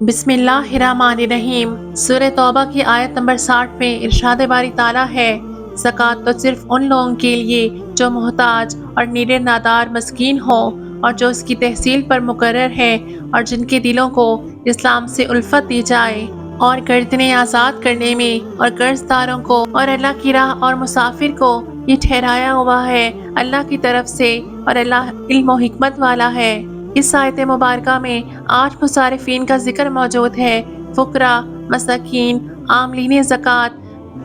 بسم اللہ الرحمن الرحیم۔ سورہ توبہ کی آیت نمبر 60 میں ارشاد باری تعالیٰ ہے، زکوٰۃ تو صرف ان لوگوں کے لیے جو محتاج اور نیرے نادار مسکین ہوں اور جو اس کی تحصیل پر مقرر ہیں اور جن کے دلوں کو اسلام سے الفت دی جائے، اور گردنیں آزاد کرنے میں اور قرض داروں کو اور اللہ کی راہ اور مسافر کو یہ ٹھہرایا ہوا ہے اللہ کی طرف سے، اور اللہ علم و حکمت والا ہے۔ اس آیت مبارکہ میں 8 مصارفین کا ذکر موجود ہے: فقراء، مساکین، عاملین زکوٰۃ،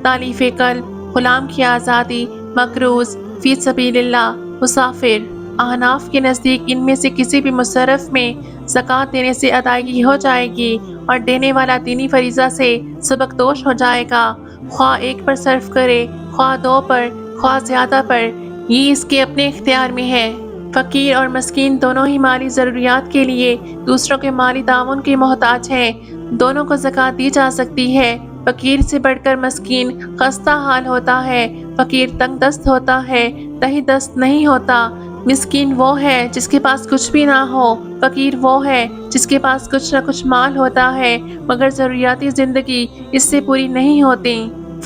تالیف قلب، غلام کی آزادی، مقروض، فی سبیل اللہ، مسافر۔ احناف کے نزدیک ان میں سے کسی بھی مصرف میں زکوٰۃ دینے سے ادائیگی ہو جائے گی اور دینے والا دینی فریضہ سے سبکدوش ہو جائے گا، خواہ ایک پر صرف کرے، خواہ 2 پر، خواہ زیادہ پر، یہ اس کے اپنے اختیار میں ہے۔ فقیر اور مسکین دونوں ہی مالی ضروریات کے لیے دوسروں کے مالی تعاون کے محتاج ہیں، دونوں کو زکوٰۃ دی جا سکتی ہے۔ فقیر سے بڑھ کر مسکین خستہ حال ہوتا ہے، فقیر تنگ دست ہوتا ہے، تہی دست نہیں ہوتا۔ مسکین وہ ہے جس کے پاس کچھ بھی نہ ہو، فقیر وہ ہے جس کے پاس کچھ نہ کچھ مال ہوتا ہے مگر ضروریاتی زندگی اس سے پوری نہیں ہوتی۔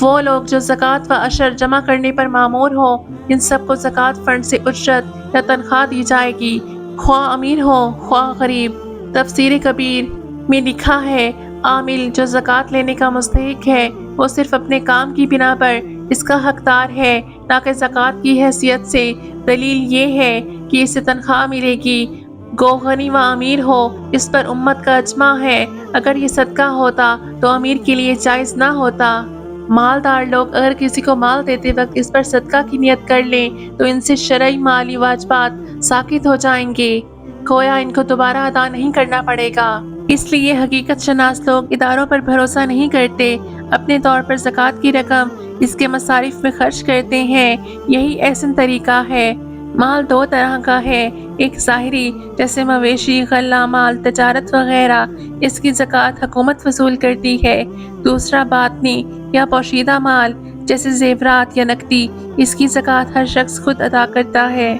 وہ لوگ جو زکوٰۃ و عشر جمع کرنے پر مامور ہوں، ان سب کو زکوٰۃ فنڈ سے اجرت یا تنخواہ دی جائے گی، خواہ امیر ہو خواہ غریب۔ تفسیر کبیر میں لکھا ہے، عامل جو زکوٰۃ لینے کا مستحق ہے وہ صرف اپنے کام کی بنا پر اس کا حقدار ہے، نہ کہ زکوٰۃ کی حیثیت سے۔ دلیل یہ ہے کہ اسے تنخواہ ملے گی، گو غنی و امیر ہو، اس پر امت کا اجماع ہے۔ اگر یہ صدقہ ہوتا تو امیر کے لیے جائز نہ ہوتا۔ مالدار لوگ اگر کسی کو مال دیتے وقت اس پر صدقہ کی نیت کر لیں تو ان سے شرعی مالی واجبات ساقط ہو جائیں گے، گویا ان کو دوبارہ ادا نہیں کرنا پڑے گا۔ اس لیے حقیقت شناس لوگ اداروں پر بھروسہ نہیں کرتے، اپنے طور پر زکوٰۃ کی رقم اس کے مصارف میں خرچ کرتے ہیں، یہی احسن طریقہ ہے۔ مال 2 طرح کا ہے، ایک ظاہری جیسے مویشی، غلہ مال، تجارت وغیرہ، اس کی زکوٰۃ حکومت وصول کرتی ہے۔ دوسرا باطنی یا پوشیدہ مال جیسے زیورات یا نقدی، اس کی زکوٰۃ ہر شخص خود ادا کرتا ہے۔